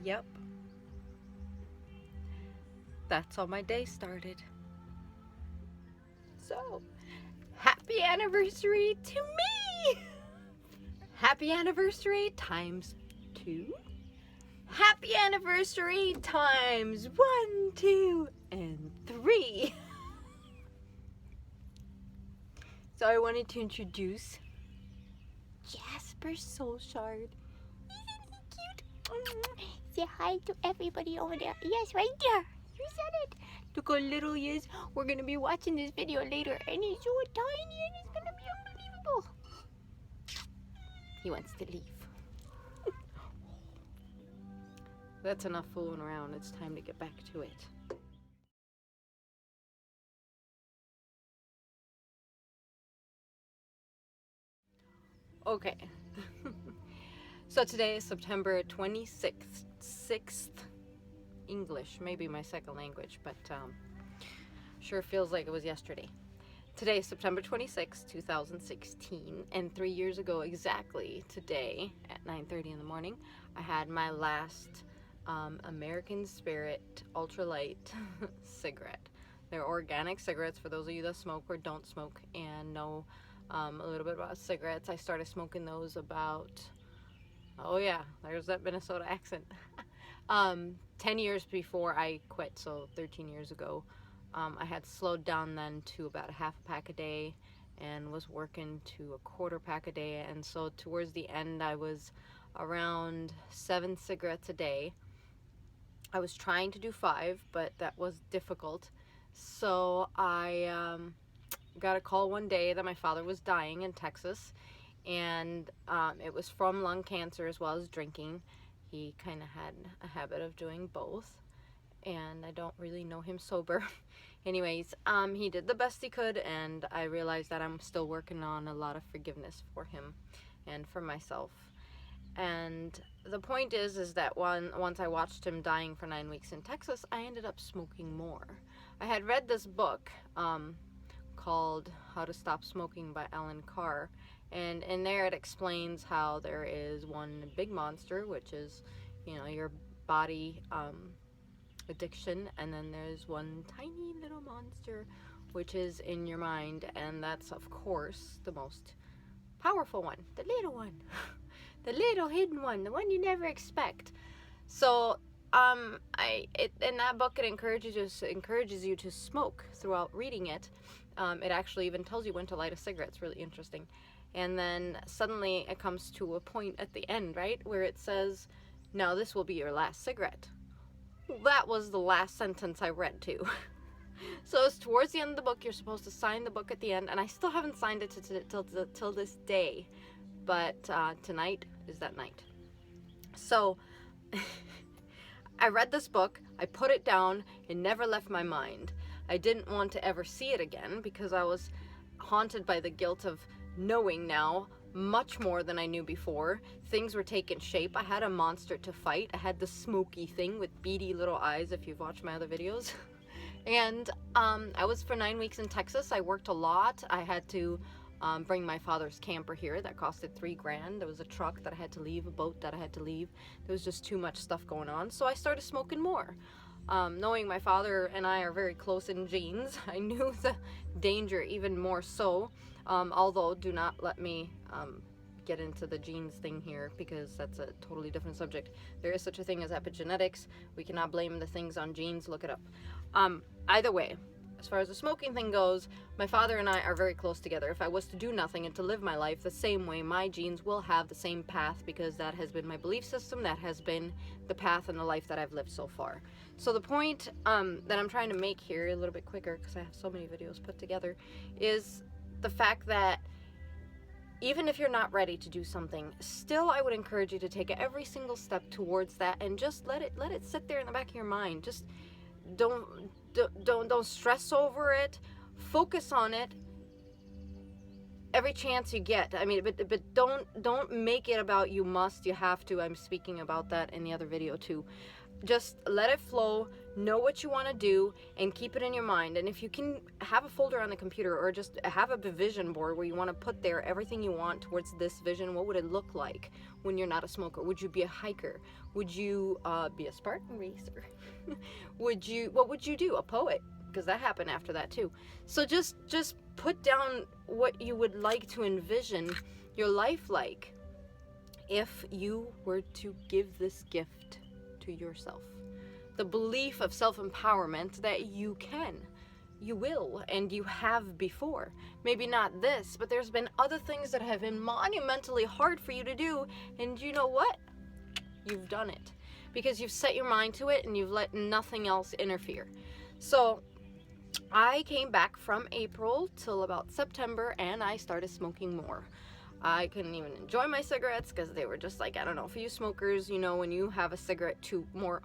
Yep. That's how my day started. So, happy anniversary to me! Happy anniversary times 2. Happy anniversary times 1, 2, and 3. So I wanted to introduce Jasper Soulshard. Isn't he cute? Say hi to everybody over there. Yes, right there. You said it. Look how little he is. We're going to be watching this video later, and he's so tiny, and it's going to be unbelievable. He wants to leave. That's enough fooling around. It's time to get back to it. Okay. So today is September 26th. 6th. English, maybe my second language, but sure feels like it was yesterday. Today is September 26th, 2016, and 3 years ago exactly today at 9:30 in the morning, I had my last American Spirit ultralight cigarette. They're organic cigarettes for those of you that smoke or don't smoke and know a little bit about cigarettes. I started smoking those about, oh yeah, there's that Minnesota accent. 10 years before I quit, so 13 years ago. I had slowed down then to about a half a pack a day and was working to a quarter pack a day, and so towards the end I was around 7 cigarettes a day. I was trying to do 5, but that was difficult. So I got a call one day that my father was dying in Texas, and it was from lung cancer as well as drinking. He kind of had a habit of doing both, and I don't really know him sober. Anyways, he did the best he could, and I realized that I'm still working on a lot of forgiveness for him and for myself. And the point is that once I watched him dying for 9 weeks in Texas, I ended up smoking more. I had read this book called How to Stop Smoking by Alan Carr, and in there it explains how there is one big monster, which is, your body addiction, and then there's one tiny little monster, which is in your mind, and that's of course the most powerful one, the little one. The little hidden one, the one you never expect. So in that book it encourages you to smoke throughout reading it. It actually even tells you when to light a cigarette. It's really interesting. And then suddenly it comes to a point at the end, right, where it says, now this will be your last cigarette. That was the last sentence I read too. So it's towards the end of the book. You're supposed to sign the book at the end, and I still haven't signed it till this day. But tonight is that night. So I read this book, I put it down, it never left my mind. I didn't want to ever see it again because I was haunted by the guilt of knowing now much more than I knew before. Things were taking shape. I had a monster to fight. I had the smoky thing with beady little eyes, if you've watched my other videos. And I was for 9 weeks in Texas. I worked a lot. I had to bring my father's camper here. That costed $3,000. There was a truck that I had to leave, a boat that I had to leave. There was just too much stuff going on. So I started smoking more. Knowing my father and I are very close in genes, I knew the danger even more so. Although, do not let me get into the genes thing here, because that's a totally different subject. There is such a thing as epigenetics. We cannot blame the things on genes. Look it up. Either way, as far as the smoking thing goes, my father and I are very close together. If I was to do nothing and to live my life the same way, my genes will have the same path, because that has been my belief system. That has been the path and the life that I've lived so far. So the point that I'm trying to make here, a little bit quicker because I have so many videos put together, is the fact that even if you're not ready to do something, still I would encourage you to take every single step towards that, and just let it sit there in the back of your mind. Just don't stress over it. Focus on it every chance you get. I mean, but don't make it about you must, you have to. I'm speaking about that in the other video too. just let it flow, know what you want to do, and keep it in your mind. And if you can have a folder on the computer, or just have a vision board where you want to put there everything you want towards this vision. What would it look like when you're not a smoker? Would you be a hiker? Would you be a Spartan racer? What would you do? A poet? Because that happened after that too. So just put down what you would like to envision your life like if you were to give this gift to yourself. The belief of self-empowerment that you can, you will, and you have before. Maybe not this, but there's been other things that have been monumentally hard for you to do, and you know what? You've done it. Because you've set your mind to it and you've let nothing else interfere. So I came back from April till about September, and I started smoking more. I couldn't even enjoy my cigarettes because they were just like, I don't know, for you smokers, you know, when you have a cigarette too more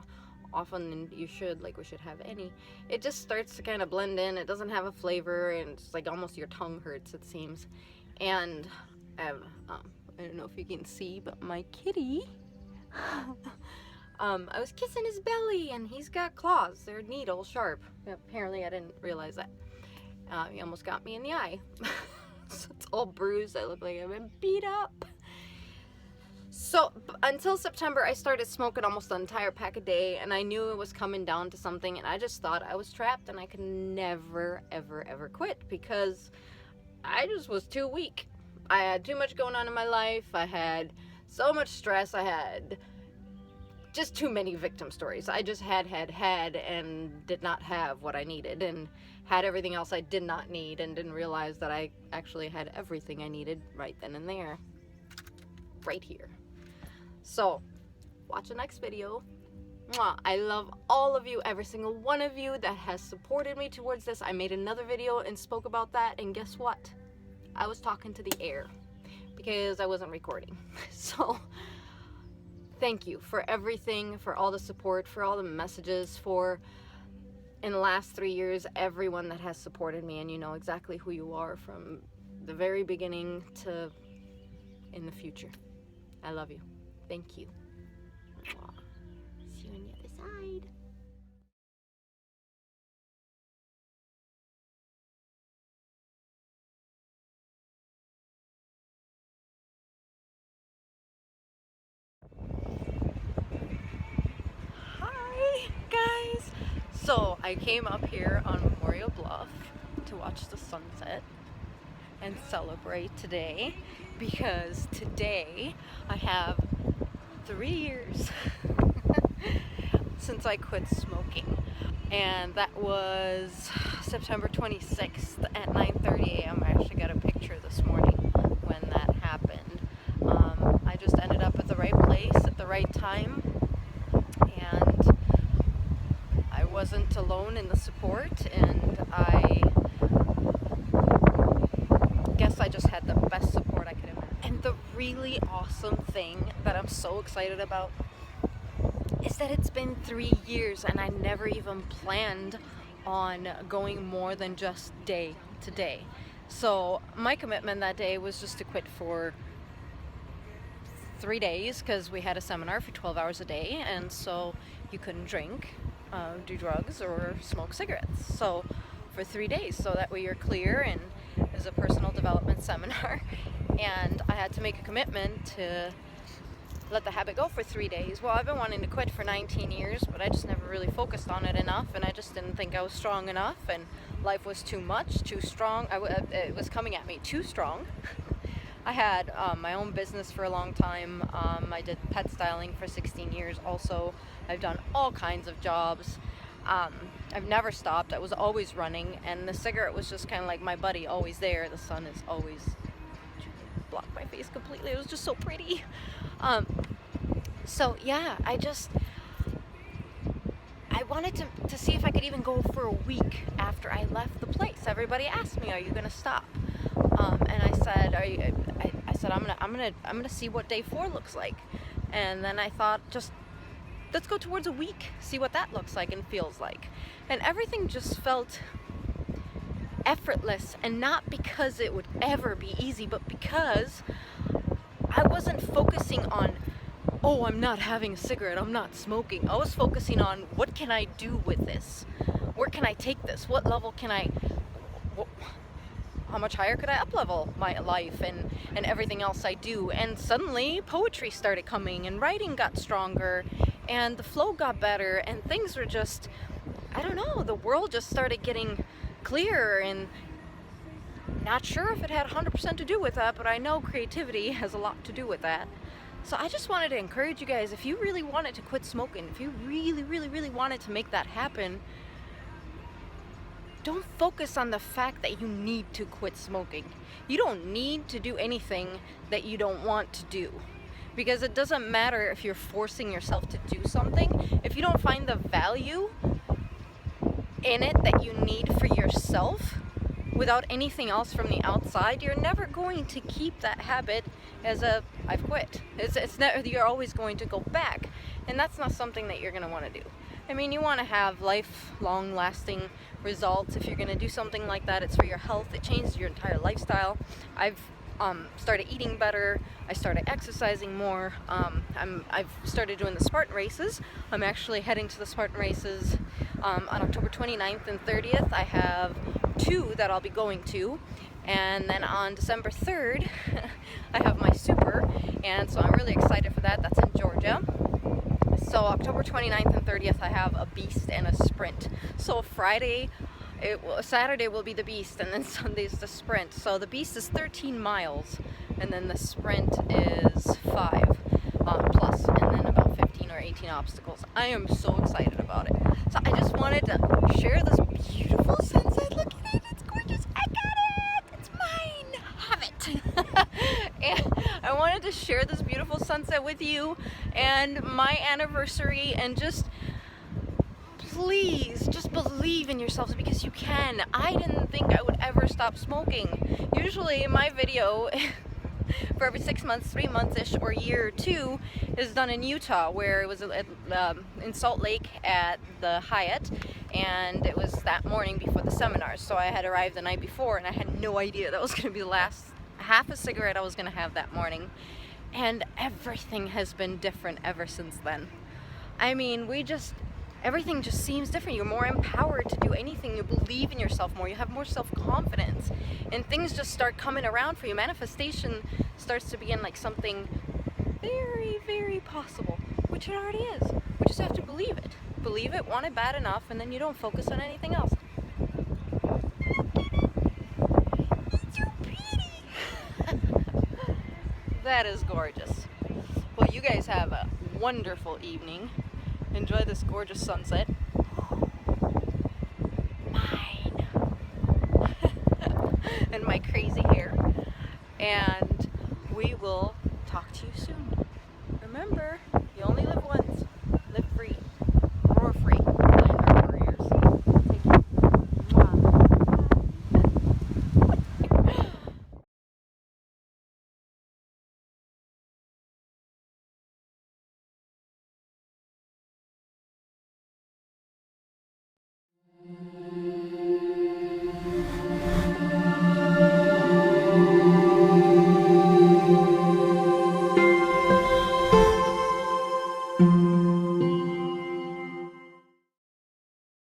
often than you should, like we should have any, it just starts to kind of blend in. It doesn't have a flavor, and it's like almost your tongue hurts, it seems. And I don't know if you can see, but my kitty, I was kissing his belly, and he's got claws. They're needle sharp. Apparently I didn't realize that. He almost got me in the eye. So it's all bruised. I look like I've been beat up. So until September, I started smoking almost an entire pack a day, and I knew it was coming down to something, and I just thought I was trapped and I could never, ever, ever quit because I just was too weak. I had too much going on in my life. I had so much stress. I had just too many victim stories. I just had and did not have what I needed, and had everything else I did not need, and didn't realize that I actually had everything I needed right then and there, right here. So watch the next video. Mwah. I love all of you, every single one of you that has supported me towards this. I made another video and spoke about that, and guess what? I was talking to the air because I wasn't recording. So thank you for everything, for all the support, for all the messages, for, in the last 3 years, everyone that has supported me, and you know exactly who you are from the very beginning to in the future. I love you. Thank you. See you on the other side. Hi, guys. So I came up here on Memorial Bluff to watch the sunset and celebrate today, because today I have 3 years since I quit smoking, and that was September 26th at 9:30 a.m. I actually got a picture this morning when that happened. I just ended up at the right place at the right time, and I wasn't alone in the support, and I guess I just had the best support I could imagine. And the really awesome thing that I'm so excited about is that it's been 3 years, and I never even planned on going more than just day to day. So my commitment that day was just to quit for 3 days, because we had a seminar for 12 hours a day, and so you couldn't drink, do drugs, or smoke cigarettes. So for 3 days, so that way you're clear, and it was a personal development seminar, and I had to make a commitment to let the habit go for 3 days. Well, I've been wanting to quit for 19 years, but I just never really focused on it enough, and I just didn't think I was strong enough, and life was too much, too strong. It was coming at me too strong. I had my own business for a long time. I did pet styling for 16 years also. I've done all kinds of jobs. I've never stopped. I was always running, and the cigarette was just kind of like my buddy, always there. The sun is always blocked my face completely. It was just so pretty. So yeah, I wanted to see if I could even go for a week after I left the place. Everybody asked me, "Are you gonna stop?" And I said, I said I'm gonna see what day 4 looks like. And then I thought, just let's go towards a week, see what that looks like and feels like. And everything just felt effortless, and not because it would ever be easy, but because I wasn't focusing on oh, I'm not having a cigarette, I'm not smoking. I was focusing on what can I do with this? Where can I take this? What level can I, how much higher could I up-level my life and everything else I do? And suddenly poetry started coming and writing got stronger and the flow got better and things were just, I don't know, the world just started getting clearer. And not sure if it had 100% to do with that, but I know creativity has a lot to do with that. So I just wanted to encourage you guys, if you really wanted to quit smoking, if you really wanted to make that happen, don't focus on the fact that you need to quit smoking. You don't need to do anything that you don't want to do. Because it doesn't matter if you're forcing yourself to do something. If you don't find the value in it that you need for yourself, without anything else from the outside, you're never going to keep that habit as a, I've quit. It's never, you're always going to go back. And that's not something that you're going to want to do. I mean, you want to have lifelong lasting results. If you're going to do something like that, it's for your health. It changes your entire lifestyle. I've started eating better. I started exercising more. I've started doing the Spartan races. I'm actually heading to the Spartan races on October 29th and 30th. I have 2 that I'll be going to. And then on December 3rd, I have my super. And so I'm really excited for that. That's in Georgia. So October 29th and 30th, I have a beast and a sprint. So Saturday will be the beast, and then Sunday's the sprint. So the beast is 13 miles, and then the sprint is 5 plus, and then about 15 or 18 obstacles. I am so excited about it. So I just wanted to share this beautiful sunset. Look at it, it's gorgeous. I got it. It's mine. Have it. And I wanted to share this beautiful sunset with you and my anniversary, and just please just believe in yourselves, because you can. I didn't think I would ever stop smoking. Usually my video for every 6 months, 3 months-ish, or a year or 2 is done in Utah, where it was in Salt Lake at the Hyatt, and it was that morning before the seminars. So I had arrived the night before, and I had no idea that was going to be the last half a cigarette I was going to have that morning. And everything has been different ever since then. I mean, everything just seems different. You're more empowered to do anything. You believe in yourself more. You have more self-confidence. And things just start coming around for you. Manifestation starts to begin like something very possible, which it already is. We just have to believe it. Believe it, want it bad enough, and then you don't focus on anything else. It's so pretty. That is gorgeous. Well, you guys have a wonderful evening. Enjoy this gorgeous sunset. Mine. And my crazy hair. And we will talk to you soon. Remember, you only live once. Live free. Roar free. Land our warriors. Take care. Mwah.